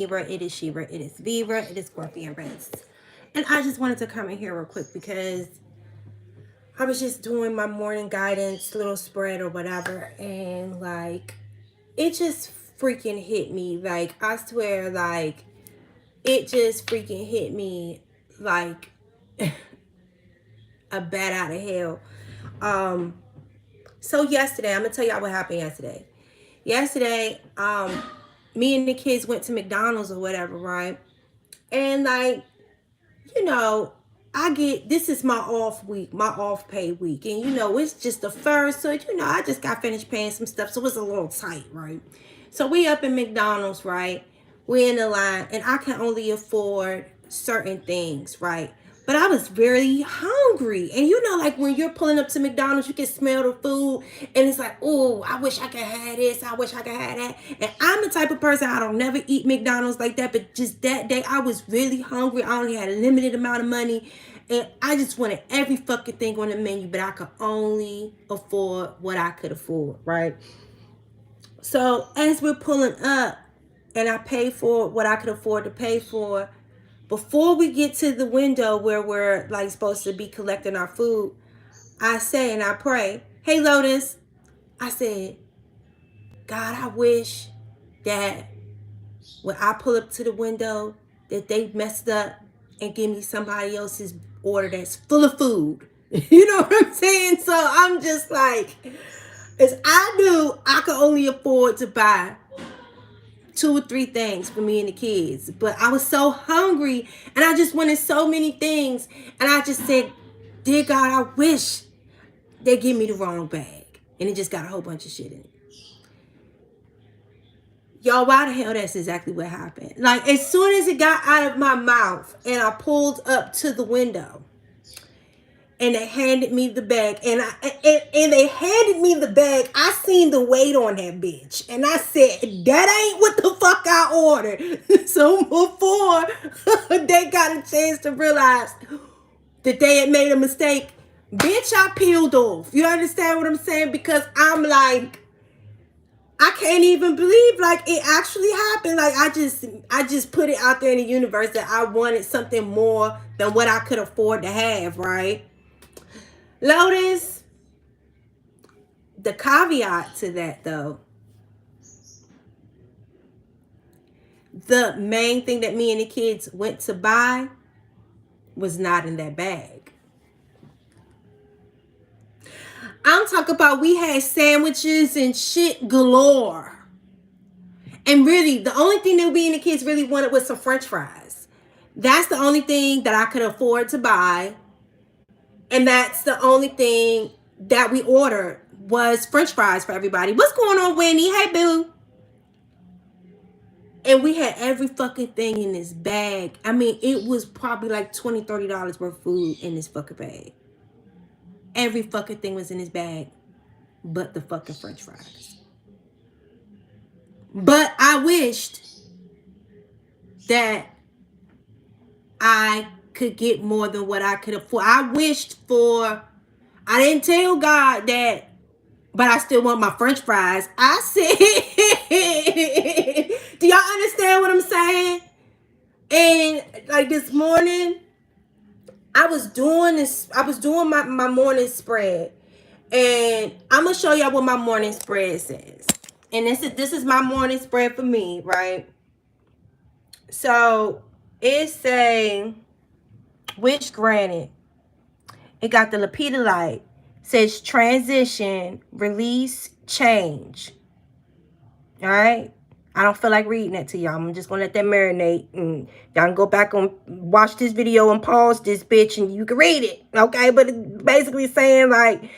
It is Sheba, it is Viva, it is ScorpionReddz. And I just wanted to come in here real quick because I was just doing my morning guidance little spread or whatever, and like it just freaking hit me. Like, I swear, like it just freaking hit me like a bat out of hell. Um so yesterday, I'm gonna tell y'all what happened yesterday. Yesterday, me and the kids went to McDonald's or whatever, right? And like, you know, I get this is my off week, my off pay week. And it's just the first. So, I just got finished paying some stuff. So it's a little tight, right? So we up in McDonald's, right? We're in the line and I can only afford certain things, right? But I was very hungry. And like when you're pulling up to McDonald's, you can smell the food and it's like, oh, I wish I could have this. I wish I could have that. And I'm the type of person, I don't never eat McDonald's like that. But just that day, I was really hungry. I only had a limited amount of money. And I just wanted every fucking thing on the menu, but I could only afford what I could afford, right? So as we're pulling up and I pay for what I could afford to pay for, before we get to the window where we're like supposed to be collecting our food, I say and I pray, hey Lotus, I said, God, I wish that when I pull up to the window that they messed up and give me somebody else's order that's full of food. You know what I'm saying? So I'm just like, as I knew I could only afford to buy 2 or 3 things for me and the kids. But I was so hungry and I just wanted so many things. And I just said, dear God, I wish they give me the wrong bag. And it just got a whole bunch of shit in it. Y'all, why the hell that's exactly what happened? Like, as soon as it got out of my mouth and I pulled up to the window and they handed me the bag and they handed me the bag, I seen the weight on that bitch. And I said, that ain't what the fuck I ordered. So before they got a chance to realize that they had made a mistake, bitch, I peeled off. You understand what I'm saying? Because I'm like, I can't even believe like it actually happened. Like I just put it out there in the universe that I wanted something more than what I could afford to have, right? Lotus, the caveat to that though, the main thing that me and the kids went to buy was not in that bag. I'm talking about we had sandwiches and shit galore. And really, the only thing that we and the kids really wanted was some French fries. That's the only thing that I could afford to buy. And that's the only thing that we ordered was French fries for everybody. What's going on, Wendy? Hey, boo. And we had every fucking thing in this bag. I mean, it was probably like $20, $30 worth of food in this fucking bag. Every fucking thing was in this bag but the fucking French fries. But I wished that I could get more than what I could afford. I didn't tell God that, but I still want my French fries. I said, do y'all understand what I'm saying? And like this morning, I was doing my morning spread. And I'm going to show y'all what my morning spread says. And this is my morning spread for me, right? So it's saying, wish granted. It got the Lapita light. Says transition, release, change. All right? I don't feel like reading that to y'all. I'm just going to let that marinate. And y'all can go back and watch this video and pause this bitch and you can read it. Okay? But it's basically saying like,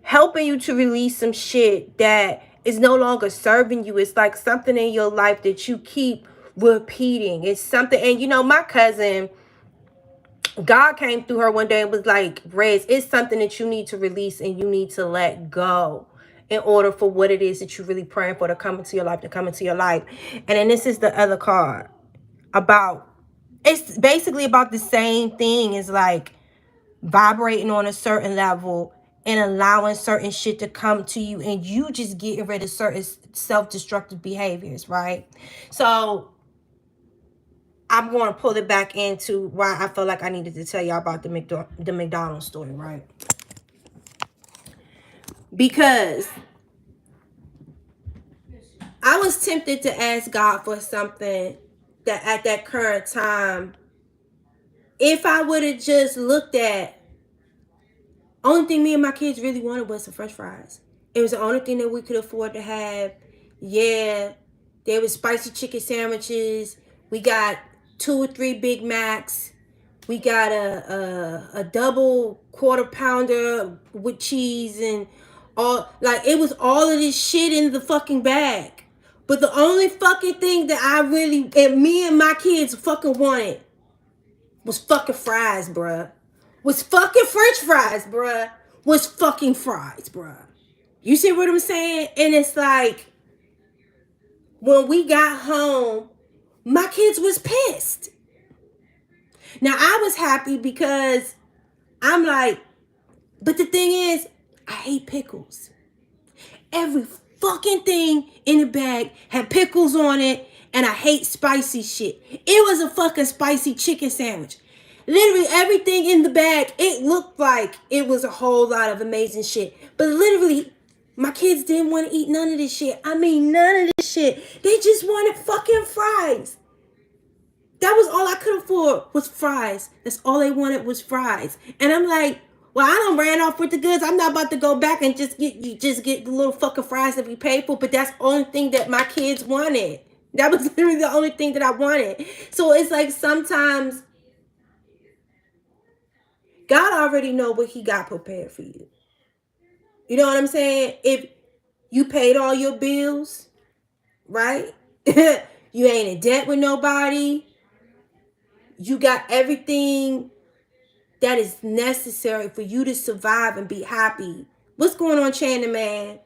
helping you to release some shit that is no longer serving you. It's like something in your life that you keep repeating. It's something, and my cousin, God came through her one day and was like, Rez, it's something that you need to release and you need to let go in order for what it is that you're really praying for to come into your life, And then this is the other card it's basically about the same thing. It's like vibrating on a certain level and allowing certain shit to come to you and you just getting rid of certain self-destructive behaviors, right? So I'm going to pull it back into why I felt like I needed to tell y'all about the McDonald's story, right? Because I was tempted to ask God for something that at that current time, if I would have just looked at, only thing me and my kids really wanted was some French fries. It was the only thing that we could afford to have. Yeah, there was spicy chicken sandwiches. We got 2 or 3 Big Macs. We got a double quarter pounder with cheese and all. Like, it was all of this shit in the fucking bag. But the only fucking thing that I really, and me and my kids fucking wanted was fucking fries, bruh. Was fucking French fries, bruh. Was fucking fries, bruh. You see what I'm saying? And it's like, when we got home, my kids was pissed. Now, I was happy because I'm like, but the thing is, I hate pickles. Every fucking thing in the bag had pickles on it, and I hate spicy shit. It was a fucking spicy chicken sandwich. Literally everything in the bag, it looked like it was a whole lot of amazing shit. But literally, my kids didn't want to eat none of this shit. I mean, none of this shit. They just wanted fucking fries. That was all I could afford was fries. That's all they wanted was fries. And I'm like, well, I done ran off with the goods. I'm not about to go back and just get the little fucking fries that we paid for. But that's the only thing that my kids wanted. That was literally the only thing that I wanted. So it's like sometimes God already know what he got prepared for you. You know what I'm saying? If you paid all your bills, right? You ain't in debt with nobody. You got everything that is necessary for you to survive and be happy. What's going on, Chandler, man?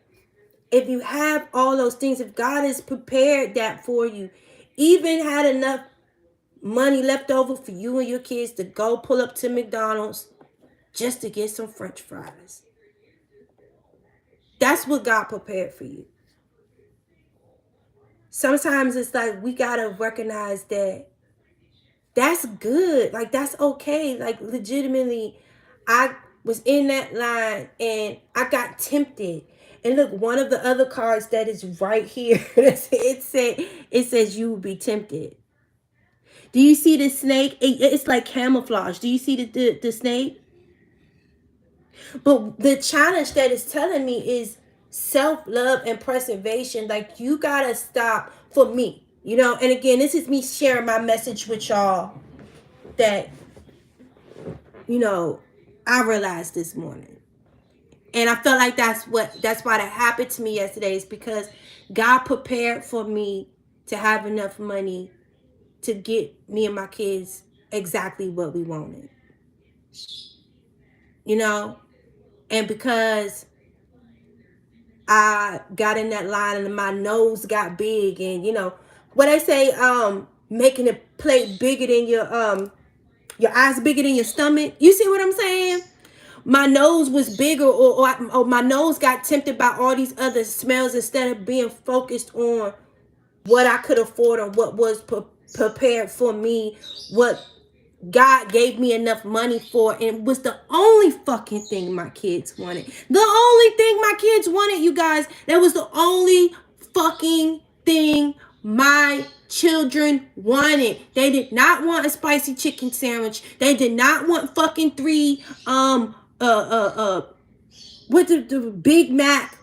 If you have all those things, if God has prepared that for you, even had enough money left over for you and your kids to go pull up to McDonald's just to get some French fries. That's what God prepared for you. Sometimes it's like we got to recognize that that's good. Like, that's okay. Like, legitimately, I was in that line and I got tempted. And look, one of the other cards that is right here, it says you will be tempted. Do you see the snake? It's like camouflage. Do you see the snake? But the challenge that it's telling me is self-love and preservation. Like, you gotta stop, for me, you know. And again, this is me sharing my message with y'all that, you know, I realized this morning. And I felt like that's why that happened to me yesterday, is because God prepared for me to have enough money to get me and my kids exactly what we wanted. You know? And because I got in that line and my nose got big, and you know what I say, making a plate bigger than your eyes bigger than your stomach. You see what I'm saying? My nose was bigger, or my nose got tempted by all these other smells instead of being focused on what I could afford or what was prepared for me, what God gave me enough money for, and it was the only fucking thing my kids wanted. The only thing my kids wanted, you guys. That was the only fucking thing my children wanted. They did not want a spicy chicken sandwich. They did not want fucking 3 what the Big Mac.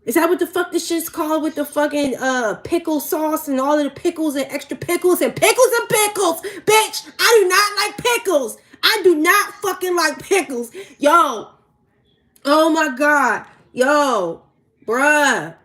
Is that what the fuck this shit's called, with the fucking pickle sauce and all of the pickles and extra pickles and pickles and pickles? Bitch, I do not like pickles. I do not fucking like pickles. Yo. Oh my God. Yo. Bruh.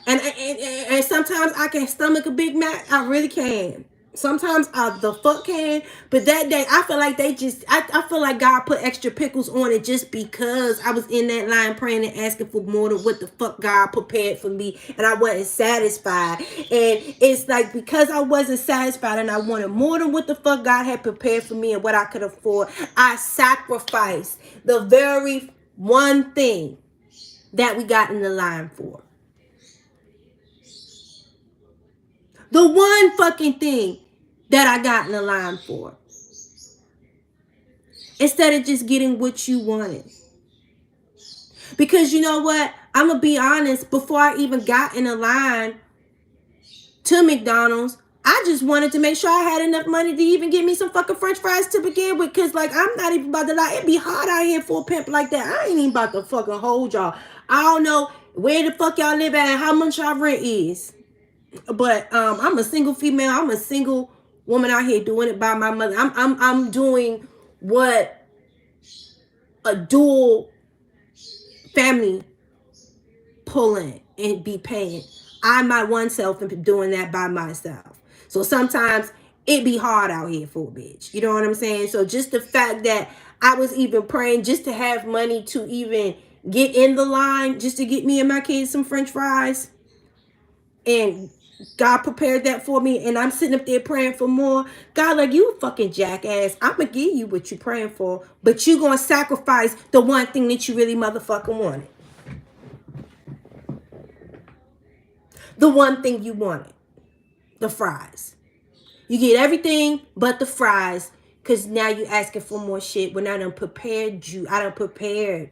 And sometimes I can stomach a Big Mac. I really can. Sometimes I the fuck can. But that day, I feel like I feel like God put extra pickles on it just because I was in that line praying and asking for more than what the fuck God prepared for me. And I wasn't satisfied. And it's like, because I wasn't satisfied and I wanted more than what the fuck God had prepared for me and what I could afford, I sacrificed the very one thing that we got in the line for. The one fucking thing that I got in the line for. Instead of just getting what you wanted. Because you know what? I'm going to be honest. Before I even got in the line to McDonald's, I just wanted to make sure I had enough money to even get me some fucking french fries to begin with. Because, like, I'm not even about to lie. It'd be hard out here for a pimp like that. I ain't even about to fucking hold y'all. I don't know where the fuck y'all live at and how much y'all rent is. But I'm a single female. I'm a single woman out here doing it by my mother. I'm doing what a dual family pulling and be paying. I my one self am doing that by myself. So sometimes it be hard out here for a bitch. You know what I'm saying? So just the fact that I was even praying just to have money to even get in the line, just to get me and my kids some french fries. And God prepared that for me. And I'm sitting up there praying for more. God, like, you fucking jackass. I'm going to give you what you're praying for. But you going to sacrifice the one thing that you really motherfucking wanted. The one thing you wanted. The fries. You get everything but the fries. Because now you asking for more shit when I done prepared you. I done prepared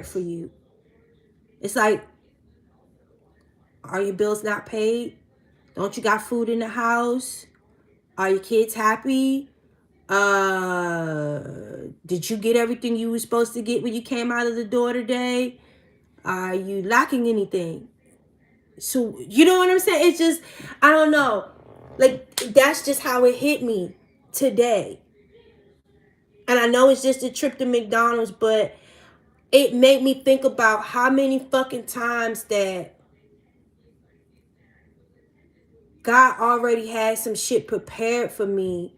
for you. It's like, are your bills not paid? Don't you got food in the house? Are your kids happy? Did you get everything you were supposed to get when you came out of the door today? Are you lacking anything? So, you know what I'm saying? It's just, I don't know. Like, that's just how it hit me today. And I know it's just a trip to McDonald's, but it made me think about how many fucking times that God already had some shit prepared for me,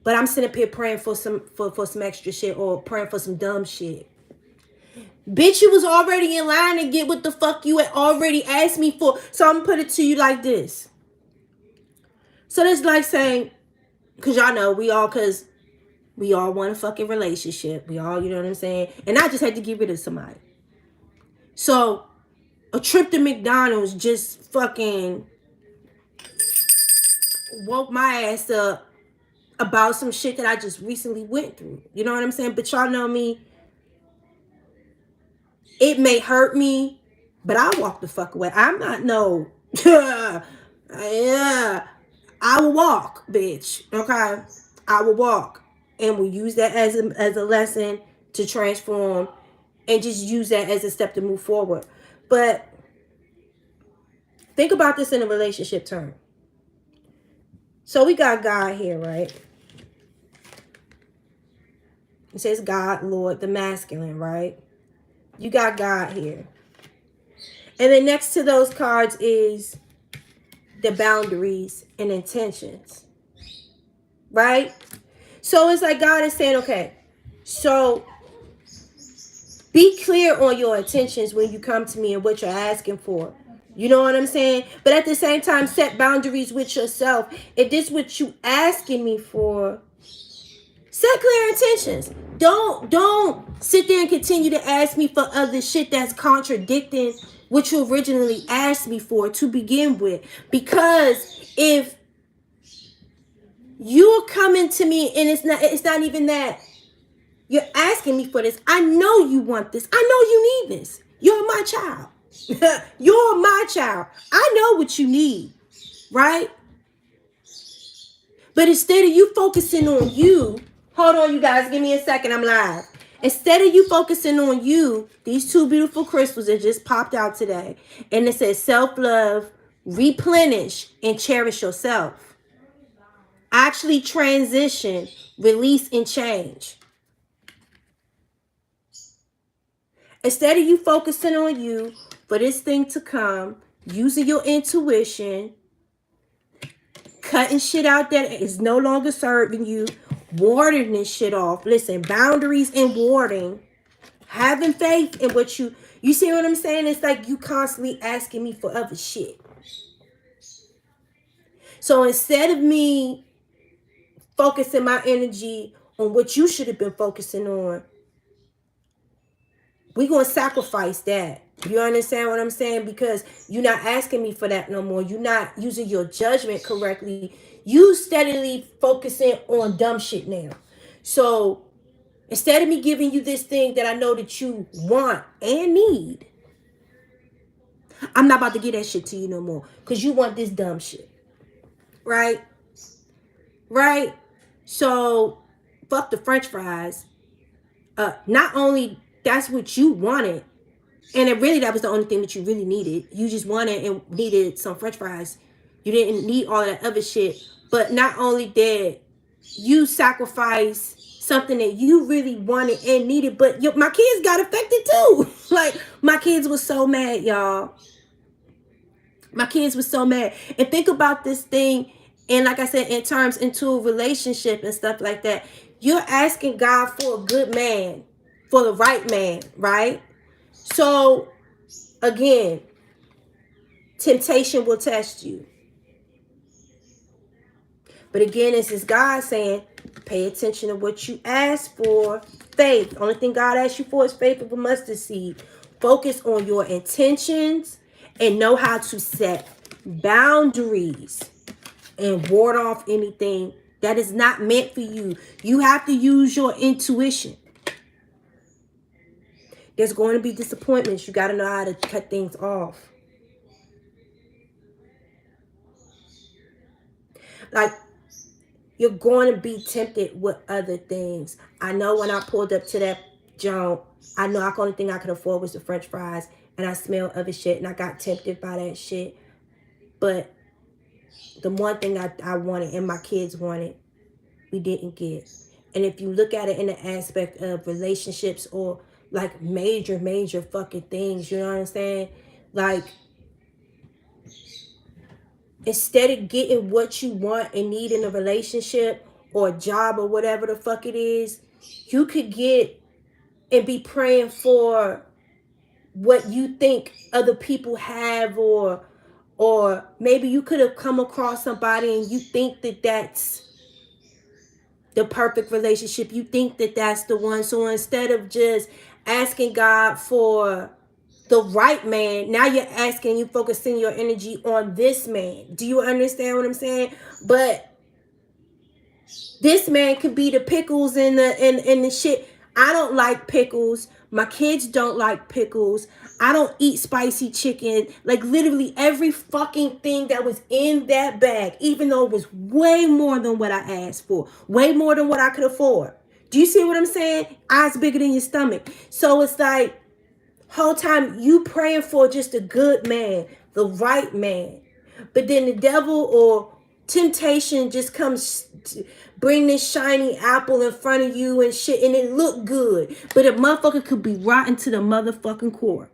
but I'm sitting up here praying for some extra shit or praying for some dumb shit. Bitch, you was already in line to get what the fuck you had already asked me for. So I'm gonna put it to you like this. So that's like saying, cause y'all know we all want a fucking relationship. We all, you know what I'm saying? And I just had to get rid of somebody. So a trip to McDonald's just fucking woke my ass up about some shit that I just recently went through. You know what I'm saying? But y'all know me. It may hurt me, but I walk the fuck away. I'm not no. Yeah. I will walk, bitch. Okay? I will walk. And we'll use that as a lesson to transform and just use that as a step to move forward. But think about this in a relationship term. So we got God here, right? It says God, Lord, the masculine, right? You got God here. And then next to those cards is the boundaries and intentions. Right? So it's like God is saying, okay, so be clear on your intentions when you come to me and what you're asking for. You know what I'm saying? But at the same time, set boundaries with yourself. If this is what you asking me for, set clear intentions. Don't sit there and continue to ask me for other shit that's contradicting what you originally asked me for to begin with. Because if you're coming to me and it's not even that you're asking me for this, I know you want this. I know you need this. You're my child. You're my child. I know what you need, right? But instead of you focusing on you, hold on, you guys, give me a second, I'm live. Instead of you focusing on you, these two beautiful crystals that just popped out today, and it says self-love, replenish, and cherish yourself. Actually transition, release, and change. Instead of you focusing on you for this thing to come, using your intuition, cutting shit out that is no longer serving you, warding this shit off. Listen, boundaries and warding, having faith in what you see what I'm saying? It's like you constantly asking me for other shit. So instead of me focusing my energy on what you should have been focusing on, we're going to sacrifice that. You understand what I'm saying? Because you're not asking me for that no more. You're not using your judgment correctly. You steadily focusing on dumb shit now. So instead of me giving you this thing that I know that you want and need, I'm not about to give that shit to you no more. Because you want this dumb shit. Right? Right? So fuck the French fries. Not only that's what you wanted, and it really, that was the only thing that you really needed. You just wanted and needed some French fries. You didn't need all that other shit. But not only did you sacrifice something that you really wanted and needed, but my kids got affected too. Like, my kids were so mad, y'all. My kids were so mad. And think about this thing, and like I said, in terms into a relationship and stuff like that. You're asking God for a good man, for the right man, right? So, again, temptation will test you. But again, this is God saying, pay attention to what you ask for. Faith. Only thing God asks you for is faith of a mustard seed. Focus on your intentions and know how to set boundaries and ward off anything that is not meant for you. You have to use your intuition. There's going to be disappointments. You got to know how to cut things off. Like, you're going to be tempted with other things. I know when I pulled up to that joint, I know the only thing I could afford was the French fries. And I smelled other shit. And I got tempted by that shit. But the one thing I wanted and my kids wanted, we didn't get. And if you look at it in the aspect of relationships or like major fucking things, you know what I'm saying? Like, instead of getting what you want and need in a relationship or a job or whatever the fuck it is, you could get and be praying for what you think other people have, or maybe you could have come across somebody and you think that that's the perfect relationship. You think that that's the one. So instead of just asking God for the right man, now you're asking, you focusing your energy on this man. Do you understand what I'm saying? But this man could be the pickles and the shit. I don't like pickles. My kids don't like pickles. I don't eat spicy chicken. Like, literally every fucking thing that was in that bag, even though it was way more than what I asked for, way more than what I could afford. Do you see what I'm saying? Eyes bigger than your stomach. So it's like, whole time you praying for just a good man, the right man. But then the devil or temptation just comes to bring this shiny apple in front of you and shit, and it look good. But a motherfucker could be rotten to the motherfucking core.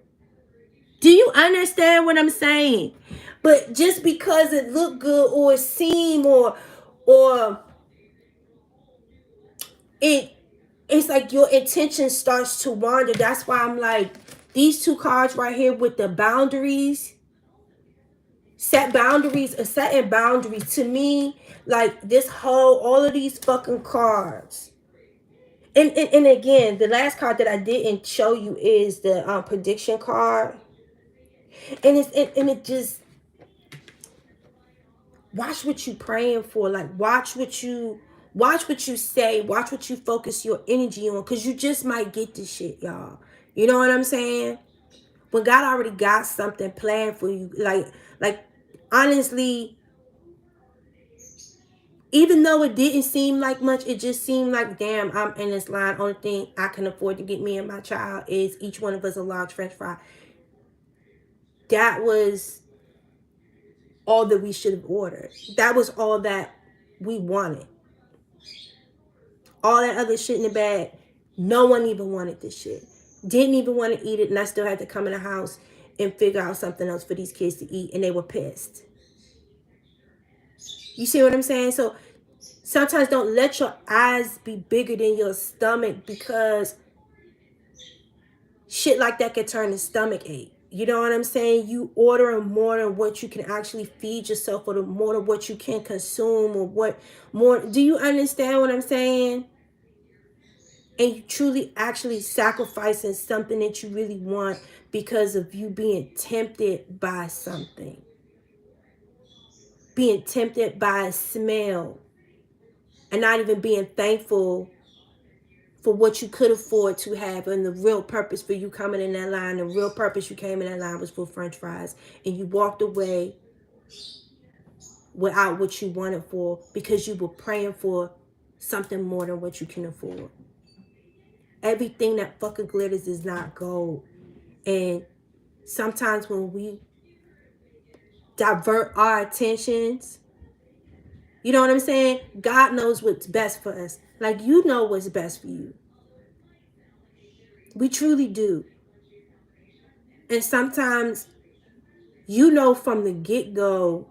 Do you understand what I'm saying? But just because it look good or it seem or it's like your intention starts to wander. That's why I'm like, these two cards right here with the boundaries, setting boundaries to me, like this whole, all of these fucking cards. And again, the last card that I didn't show you is the prediction card. And it just, watch what you praying for. Like, watch what you say, watch what you focus your energy on, because you just might get this shit, y'all. You know what I'm saying? When God already got something planned for you, like honestly, even though it didn't seem like much, it just seemed like, damn, I'm in this line. Only thing I can afford to get me and my child is each one of us a large French fry. That was all that we should have ordered. That was all that we wanted. All that other shit in the bag, no one even wanted this shit. Didn't even want to eat it, and I still had to come in the house and figure out something else for these kids to eat, and they were pissed. You see what I'm saying? So sometimes don't let your eyes be bigger than your stomach, because shit like that can turn to stomach ache. You know what I'm saying? You ordering more than what you can actually feed yourself, or more than what you can consume, or what more. Do you understand what I'm saying? and you truly actually sacrificing something that you really want because of you being tempted by something, being tempted by a smell, and not even being thankful for what you could afford to have, and the real purpose for you coming in that line, the real purpose you came in that line was for French fries, and you walked away without what you wanted for because you were praying for something more than what you can afford. Everything that fucking glitters is not gold. And sometimes when we divert our attentions, you know what I'm saying? God knows what's best for us. Like, you know what's best for you. We truly do. And sometimes, you know, from the get-go,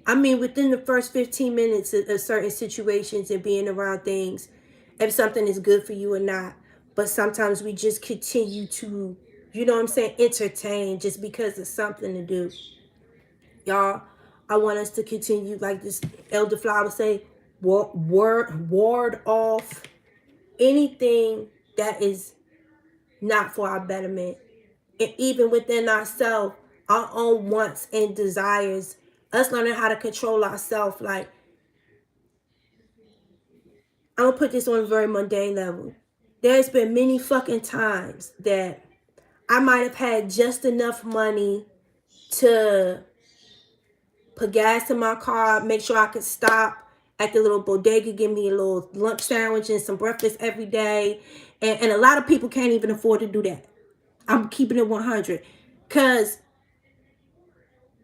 I mean, within the first 15 minutes of certain situations and being around things, if something is good for you or not. But sometimes we just continue to, you know what I'm saying, entertain just because it's something to do. Y'all, I want us to continue, like this Elder Flower say, ward off anything that is not for our betterment. And even within ourselves, our own wants and desires, us learning how to control ourselves. Like, I'm gonna put this on a very mundane level. There's been many fucking times that I might have had just enough money to put gas in my car, make sure I could stop at the little bodega, give me a little lunch sandwich and some breakfast every day. And a lot of people can't even afford to do that. I'm keeping it 100. Because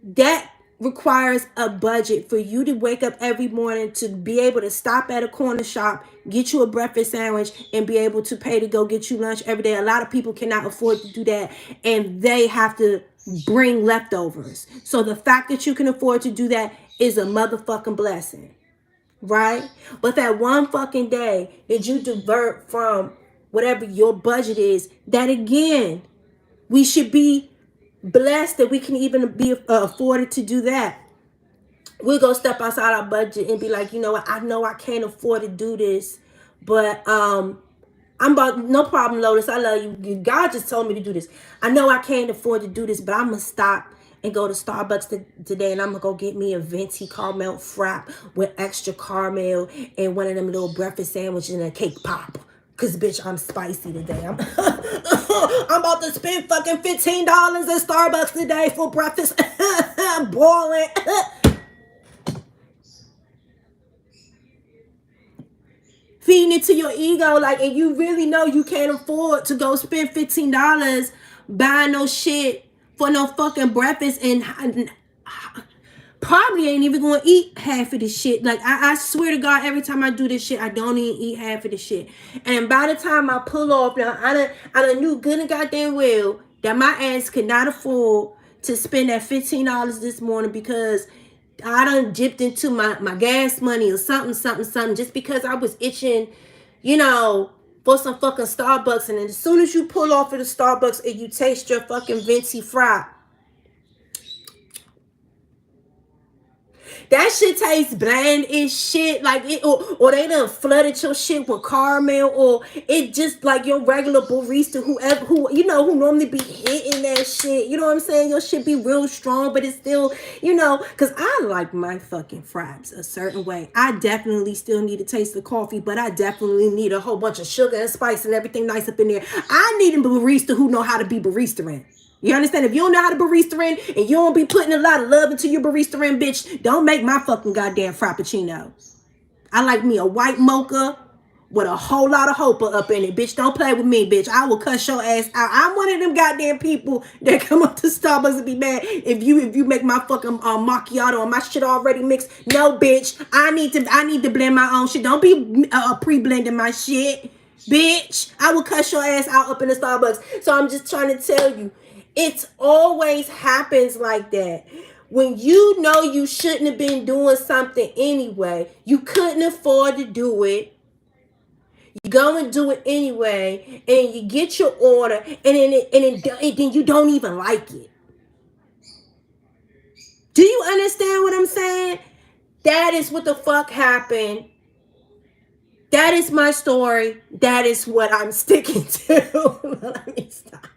that requires a budget for you to wake up every morning to be able to stop at a corner shop, get you a breakfast sandwich, and be able to pay to go get you lunch every day. A lot of people cannot afford to do that, and they have to bring leftovers. So the fact that you can afford to do that is a motherfucking blessing, right? But that one fucking day that you divert from whatever your budget is, that again, we should be blessed that we can even be afforded to do that. We'll go step outside our budget and be like, you know what, I know I can't afford to do this, but I'm about, no problem, Lotus, I love you. God just told me to do this. I know I can't afford to do this, but I'm gonna stop and go to Starbucks today, and I'm gonna go get me a venti caramel frap with extra caramel and one of them little breakfast sandwiches and a cake pop. Cause bitch, I'm spicy today. I'm I'm about to spend fucking $15 at Starbucks today for breakfast. I'm boiling. Feeding it to your ego, like, and you really know you can't afford to go spend $15 buying no shit for no fucking breakfast, and probably ain't even gonna eat half of this shit. Like, I swear to God, every time I do this shit, I don't even eat half of the shit. And by the time I pull off, now I done knew good and goddamn well that my ass could not afford to spend that $15 this morning, because I done dipped into my gas money or something, just because I was itching, you know, for some fucking Starbucks. And then as soon as you pull off of the Starbucks and you taste your fucking venti fry, that shit tastes bland as shit. Like it, or they done flooded your shit with caramel, or it just like your regular barista, who you know, who normally be hitting that shit. You know what I'm saying? Your shit be real strong, but it's still, you know, because I like my fucking fraps a certain way. I definitely still need to taste the coffee, but I definitely need a whole bunch of sugar and spice and everything nice up in there. I need a barista who know how to be barista-ing. You understand? If you don't know how to barista in and you don't be putting a lot of love into your barista in, bitch, don't make my fucking goddamn frappuccino. I like me a white mocha with a whole lot of hopa up in it. Bitch, don't play with me, bitch. I will cuss your ass out. I'm one of them goddamn people that come up to Starbucks and be mad if you make my fucking macchiato and my shit already mixed. No, bitch. I need to blend my own shit. Don't be pre-blending my shit. Bitch, I will cuss your ass out up in the Starbucks. So I'm just trying to tell you, it always happens like that. When you know you shouldn't have been doing something anyway, you couldn't afford to do it, you go and do it anyway, and you get your order, and then you don't even like it. Do you understand what I'm saying? That is what the fuck happened That is my story. That is what I'm sticking to. Let me stop.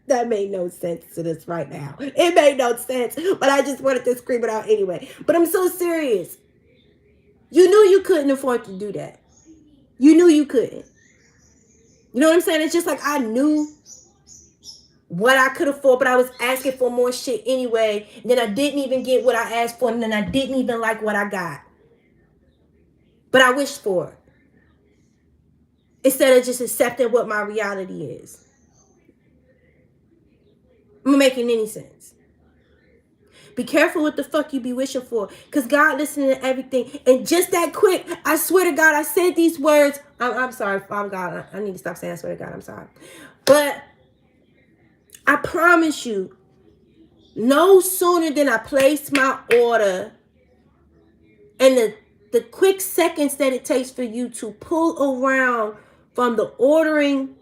That made no sense to this right now. It made no sense, but I just wanted to scream it out anyway. But I'm so serious. You knew you couldn't afford to do that. You knew you couldn't. You know what I'm saying? It's just like I knew what I could afford, but I was asking for more shit anyway. And then I didn't even get what I asked for, and then I didn't even like what I got. But I wished for it. Instead of just accepting what my reality is. I'm making any sense. Be careful what the fuck you be wishing for. Because God listening to everything. And just that quick, I swear to God, I said these words. I'm sorry, Father God. I need to stop saying I swear to God. I'm sorry. But I promise you, no sooner than I placed my order and the quick seconds that it takes for you to pull around from the ordering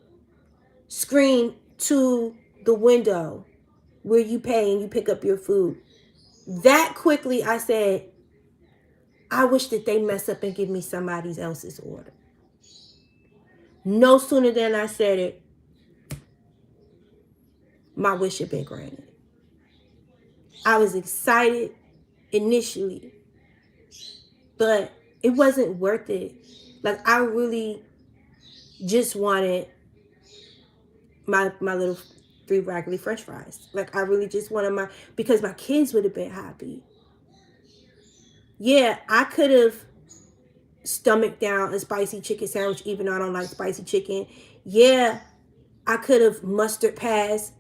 screen to the window where you pay and you pick up your food. That quickly I said, I wish that they mess up and give me somebody else's order. No sooner than I said it, my wish had been granted. I was excited initially, but it wasn't worth it. Like I really just wanted my little 3 raggedy French fries. Like I really just wanted because my kids would have been happy. Yeah, I could have stomached down a spicy chicken sandwich, even though I don't like spicy chicken. Yeah, I could have mustered past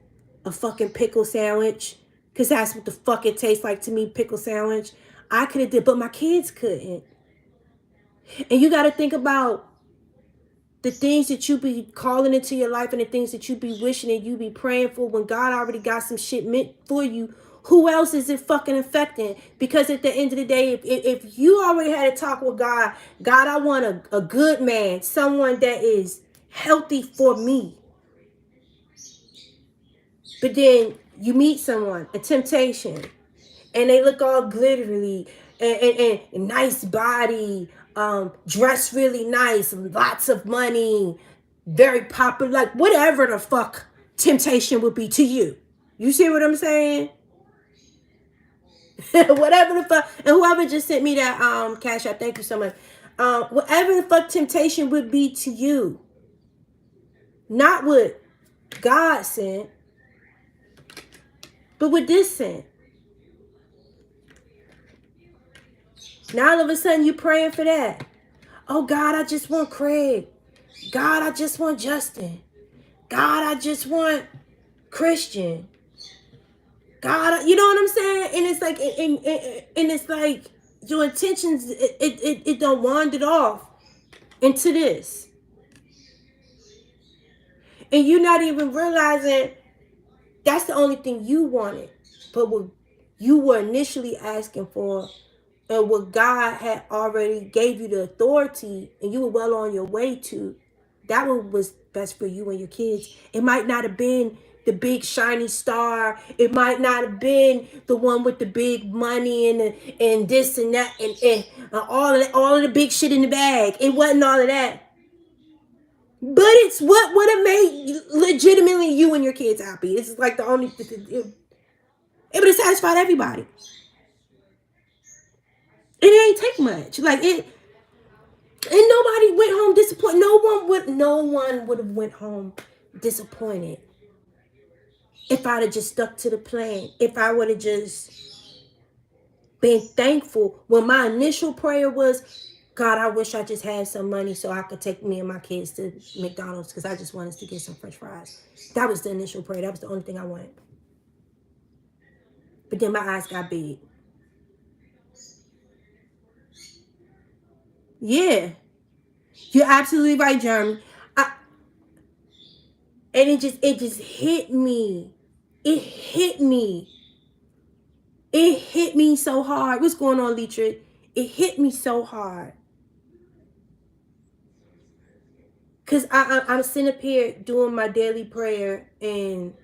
a fucking pickle sandwich, because that's what the fuck it tastes like to me, pickle sandwich. I could have did, but my kids couldn't. And you got to think about the things that you be calling into your life and the things that you be wishing and you be praying for when God already got some shit meant for you. Who else is it fucking affecting? Because at the end of the day, if you already had a talk with God, God, I want a good man, someone that is healthy for me. But then you meet someone, a temptation, and they look all glittery and nice body, dressed really nice, lots of money, very popular, like whatever the fuck temptation would be to you. You see what I'm saying? Whatever the fuck, and whoever just sent me that cash out, thank you so much. Whatever the fuck temptation would be to you, not what God sent, but what this sent. Now all of a sudden you praying for that. Oh God, I just want Craig. God, I just want Justin. God, I just want Christian. God, you know what I'm saying? And it's like, and it's like your intentions, it don't wander off into this. And you're not even realizing that's the only thing you wanted. But what you were initially asking for, and what God had already gave you the authority and you were well on your way to, that one was best for you and your kids. It might not have been the big shiny star. It might not have been the one with the big money and this and that and all of the big shit in the bag. It wasn't all of that. But it's what would have made legitimately you and your kids happy. It's like the only, it would have satisfied everybody. It ain't take much. Like it, and nobody went home disappointed. No one would have went home disappointed if I'd have just stuck to the plan. If I would have just been thankful when my initial prayer was, God, I wish I just had some money so I could take me and my kids to McDonald's because I just wanted us to get some French fries. That was the initial prayer. That was the only thing I wanted. But then my eyes got big. Yeah. You're absolutely right, Jeremy. And it just hit me. It hit me. It hit me so hard. What's going on, Leetra? It hit me so hard. Because I'm sitting up here doing my daily prayer and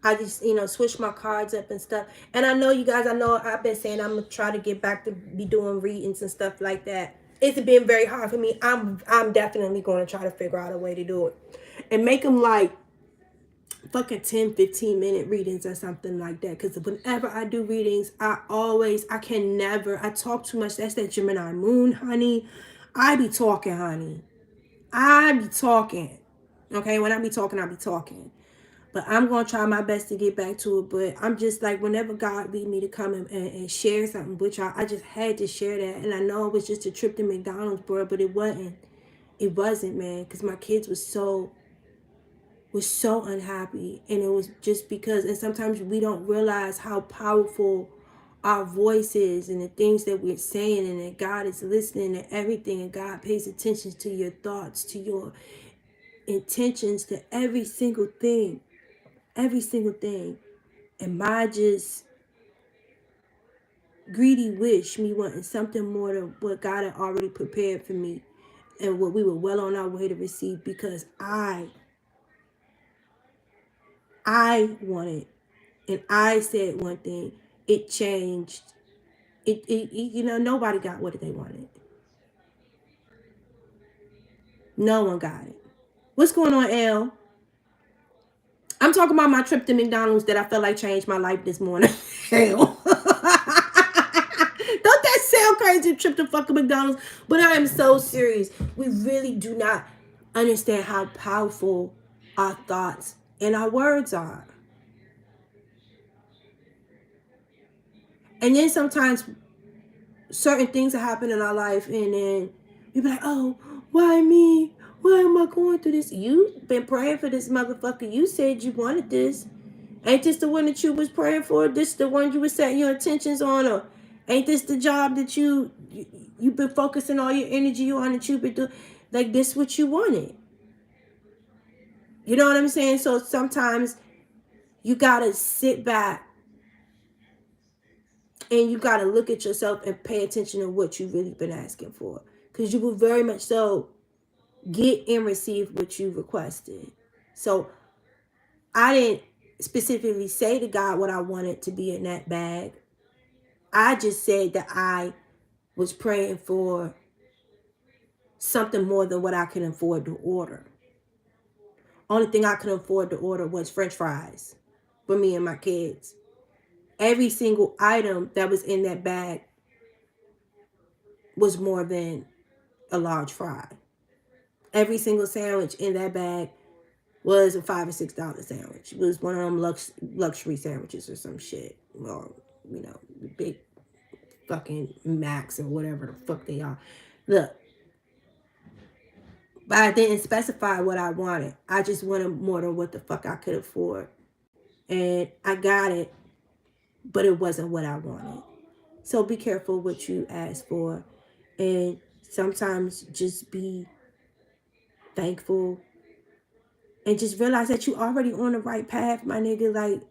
I just, switch my cards up and stuff. And I know you guys, I know I've been saying I'm going to try to get back to be doing readings and stuff like that. It's been very hard for me. I'm definitely going to try to figure out a way to do it and make them like fucking 10-15 minute readings or something like that. Because whenever I do readings, I talk too much. That's that Gemini moon, honey. I be talking, honey. I be talking. Okay, when I be talking, I be talking. But I'm going to try my best to get back to it. But I'm just like, whenever God lead me to come and share something with y'all, I just had to share that. And I know it was just a trip to McDonald's, bro, but it wasn't. It wasn't, man, because my kids was so unhappy. And it was just because, and sometimes we don't realize how powerful our voices and the things that we're saying, and that God is listening to everything, and God pays attention to your thoughts, to your intentions, to every single thing. Every single thing. And my just greedy wish, me wanting something more than what God had already prepared for me and what we were well on our way to receive, because I wanted, and I said one thing, it changed. Nobody got what they wanted. No one got it. What's going on, L? I'm talking about my trip to McDonald's that I felt like changed my life this morning. Hell. Don't that sound crazy, trip to fucking McDonald's? But I am so serious. We really do not understand how powerful our thoughts and our words are. And then sometimes certain things happen in our life, and then you be like, oh, why me? Why am I going through this? You've been praying for this motherfucker. You said you wanted this. Ain't this the one that you was praying for? This the one you was setting your intentions on? Or ain't this the job that you've been focusing all your energy on, that you've been doing? Like, this what you wanted. You know what I'm saying? So sometimes you gotta sit back and you gotta look at yourself and pay attention to what you've really been asking for. Because you will very much so get and receive what you requested. So I didn't specifically say to God what I wanted to be in that bag. I just said that I was praying for something more than what I could afford to order. Only thing I could afford to order was French fries for me and my kids. Every single item that was in that bag was more than a large fry. Every single sandwich in that bag was a $5 or $6 sandwich. It was one of them luxury sandwiches or some shit. Well, big fucking Macs or whatever the fuck they are. Look, but I didn't specify what I wanted. I just wanted more than what the fuck I could afford. And I got it, but it wasn't what I wanted. So be careful what you ask for. And sometimes just be thankful. And just realize that you already on the right path, my nigga. Like,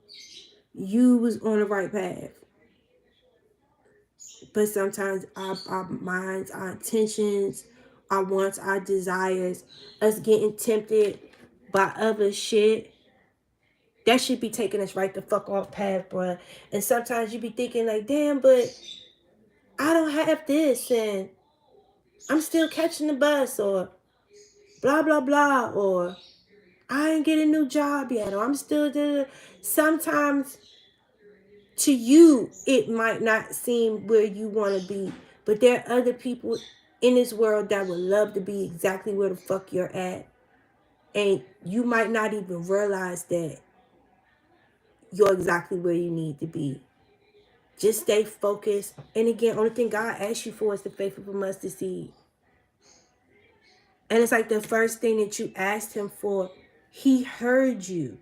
you was on the right path. But sometimes our minds, our intentions, our wants, our desires, us getting tempted by other shit, that should be taking us right the fuck off path, bruh. And sometimes you be thinking like, damn, but I don't have this, and I'm still catching the bus, or blah, blah, blah, or I ain't get a new job yet, or I'm still... Sometimes to you, it might not seem where you want to be, but there are other people in this world that would love to be exactly where the fuck you're at. And you might not even realize that you're exactly where you need to be. Just stay focused. And again, only thing God asks you for is the faith of a mustard seed. And it's like the first thing that you asked him for, he heard you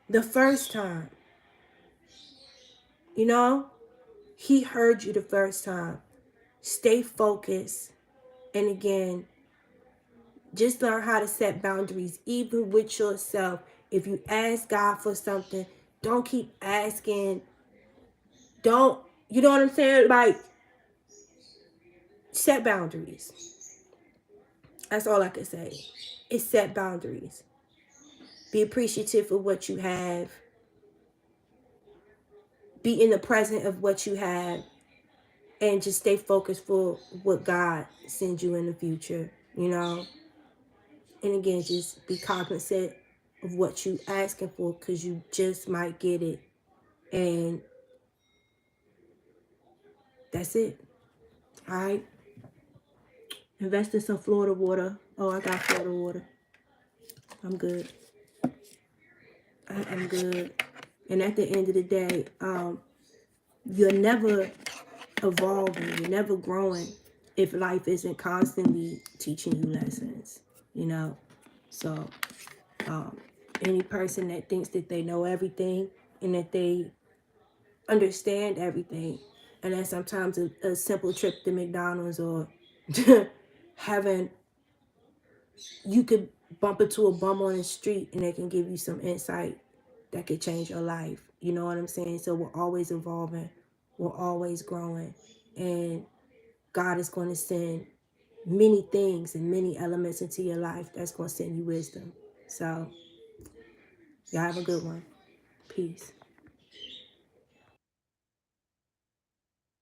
the first time. You know? He heard you the first time. Stay focused. And again, just learn how to set boundaries, even with yourself. If you ask God for something, don't keep asking. Don't, you know what I'm saying? Like, set boundaries. That's all I can say. Is set boundaries. Be appreciative of what you have. Be in the present of what you have. and just stay focused for what God sends you in the future, you know. And again, just be cognizant of what you asking for, because you just might get it. And that's it. All right. Invest in some Florida water. Oh, I got Florida water. I'm good. I am good. And at the end of the day, you're never evolving, you're never growing if life isn't constantly teaching you lessons, you know. So any person that thinks that they know everything and that they understand everything, and that sometimes a simple trip to McDonald's or having, you could bump into a bum on the street and they can give you some insight that could change your life. You know what I'm saying? So we're always evolving, we're always growing, and God is going to send many things and many elements into your life that's going to send you wisdom. So y'all have a good one. Peace.